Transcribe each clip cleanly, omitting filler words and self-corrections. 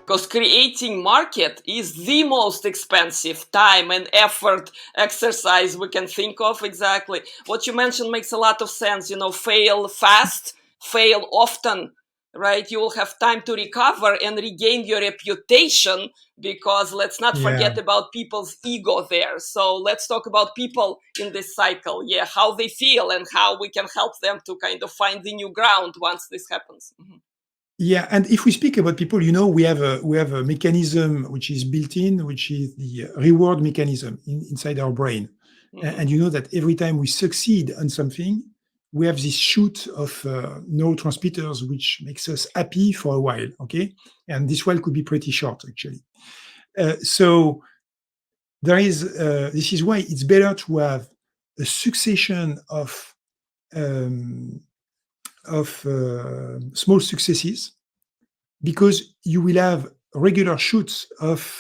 because creating market is the most expensive time and effort exercise we can think of. Exactly. What you mentioned makes a lot of sense. Fail fast, fail often, right? You will have time to recover and regain your reputation, because let's not forget about people's ego there. So let's talk about people in this cycle. Yeah, how they feel and how we can help them to kind of find the new ground once this happens. Yeah, and if we speak about people, we have a mechanism which is built in, which is the reward mechanism inside our brain. And you know that every time we succeed on something, we have this shoot of neurotransmitters which makes us happy for a while, okay? And this while could be pretty short, actually. So this is why it's better to have a succession of small successes, because you will have regular shoots of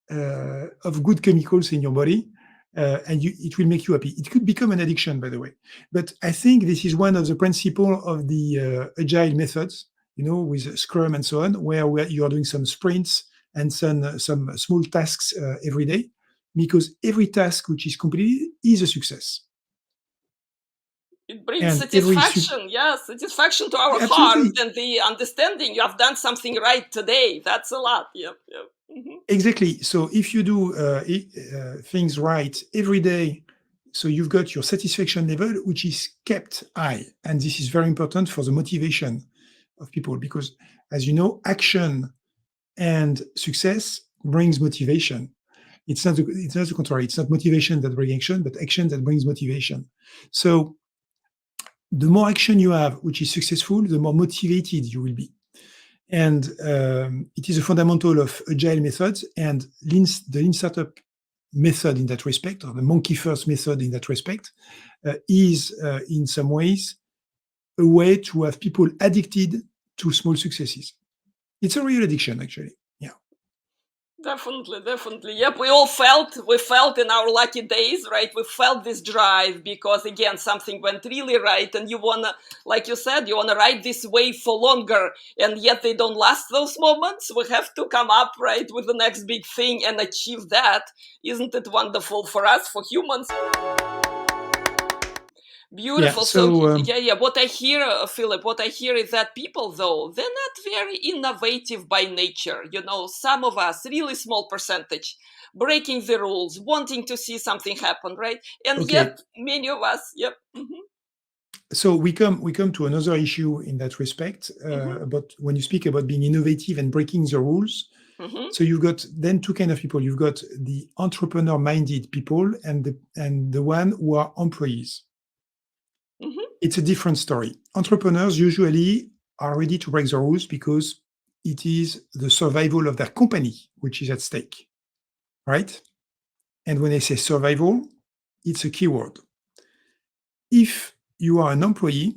good chemicals in your body, and it will make you happy. It could become an addiction, by the way. But I think this is one of the principles of the agile methods, with Scrum and so on, where you are doing some sprints and some small tasks every day, because every task which is completed is a success. It brings satisfaction, satisfaction to our heart, and the understanding you have done something right today. That's a lot. Yep. Exactly. So if you do things right every day, so you've got your satisfaction level, which is kept high. And this is very important for the motivation of people, because, as you know, action and success brings motivation. It's not the contrary. It's not motivation that brings action, but action that brings motivation. So the more action you have, which is successful, the more motivated you will be. And it is a fundamental of agile methods, and the lean startup method in that respect, or the monkey first method in that respect, is in some ways a way to have people addicted to small successes. It's a real addiction, actually. Yeah. Definitely. Yep, we felt in our lucky days, right? We felt this drive because, again, something went really right, and you wanna, like you said, you wanna ride this wave for longer, and yet they don't last, those moments. We have to come up, right, with the next big thing and achieve that. Isn't it wonderful for us, for humans? Beautiful. What I hear, Philippe, what I hear is that people, though, they're not very innovative by nature. Some of us, really small percentage, breaking the rules, wanting to see something happen, right? And yet, many of us, So we come to another issue in that respect, about when you speak about being innovative and breaking the rules. So you've got then two kind of people. You've got the entrepreneur-minded people and the one who are employees. It's a different story. Entrepreneurs usually are ready to break the rules because it is the survival of their company which is at stake, right? And when I say survival, it's a keyword. If you are an employee,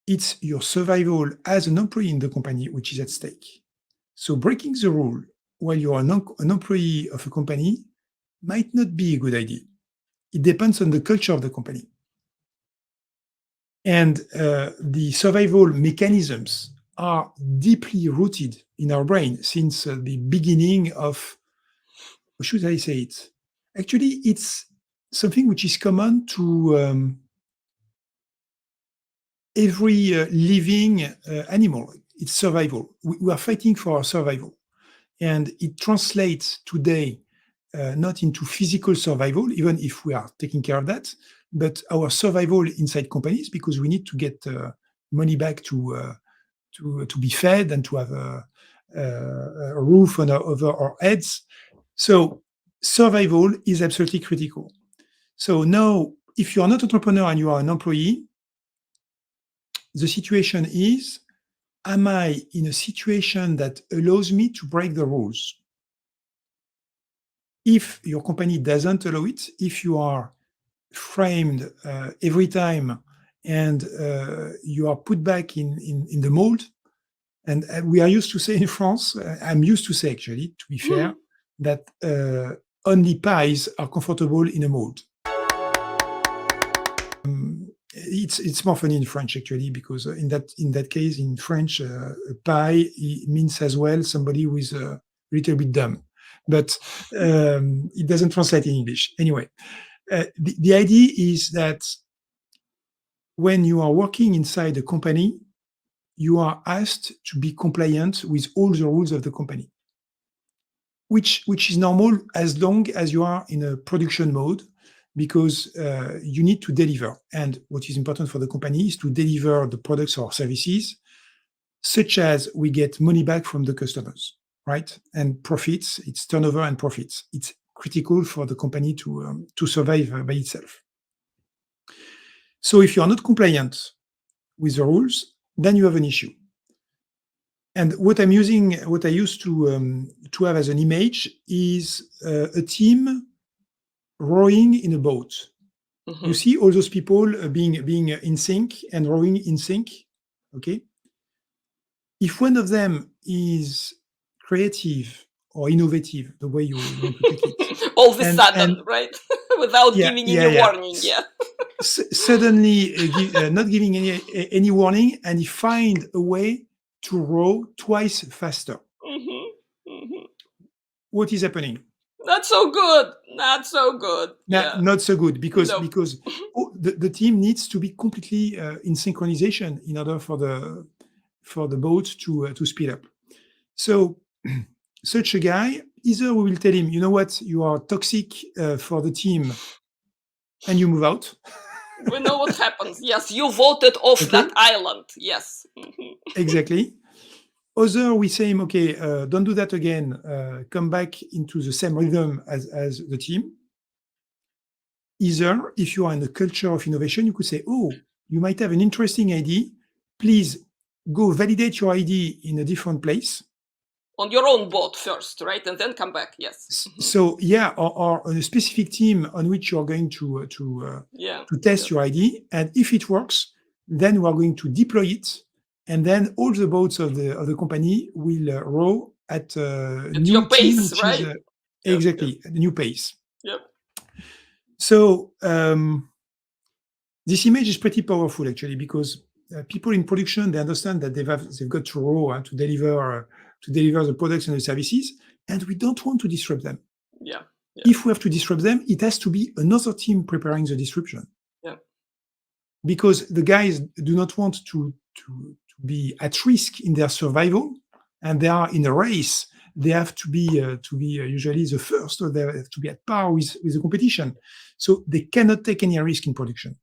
it's your survival as an employee in the company which is at stake. So breaking the rule while you are an employee of a company might not be a good idea. It depends on the culture of the company. And the survival mechanisms are deeply rooted in our brain since the beginning of, how should I say it? Actually, it's something which is common to every living animal. It's survival. We are fighting for our survival. And it translates today not into physical survival, even if we are taking care of that, but our survival inside companies, because we need to get money back to be fed and to have a roof over our heads. So survival is absolutely critical. So now, if you are not an entrepreneur and you are an employee, the situation is, am I in a situation that allows me to break the rules? If your company doesn't allow it, if you are framed every time and you are put back in the mold, and we are used to say in France, I'm used to say actually, to be fair, that only pies are comfortable in a mold. It's more funny in French actually, because in that case in French, pie means as well somebody who is a little bit dumb, but it doesn't translate in English anyway. The idea is that when you are working inside a company, you are asked to be compliant with all the rules of the company, which is normal as long as you are in a production mode, because you need to deliver. And what is important for the company is to deliver the products or services, such as we get money back from the customers, right? And profits, it's turnover and profits. It's critical for the company to survive by itself. So if you are not compliant with the rules, then you have an issue. And what I used to have as an image is a team rowing in a boat. Mm-hmm. You see all those people being in sync and rowing in sync. Okay. If one of them is creative or innovative, the way you want to take it, all of a sudden, right? Without giving any warning, suddenly not giving any warning, and he find a way to row twice faster. Mm-hmm. Mm-hmm. What is happening? Not so good. Not so good. Not so good, because the team needs to be completely in synchronization in order for the boat to speed up. So such a guy, either we will tell him, you know what, you are toxic for the team, and you move out. We know what happens. Yes, you voted off that island. Yes. Mm-hmm. Exactly. Other, we say him, okay, don't do that again. Come back into the same rhythm as the team. Either, if you are in the culture of innovation, you could say, oh, you might have an interesting idea. Please go validate your idea in a different place. On your own boat first, right? And then come back, yes. So, or on a specific team on which you are going to test your idea. And if it works, then we are going to deploy it. And then all the boats of the company will row at a new pace, team, right? Exactly, a new pace. Yep. So this image is pretty powerful, actually, because people in production, they understand that they've got to row to deliver the products and the services, and we don't want to disrupt them. Yeah. If we have to disrupt them, it has to be another team preparing the disruption. Yeah. Because the guys do not want to be at risk in their survival, and they are in a race. They have to be usually the first, or they have to be at par with the competition. So they cannot take any risk in production.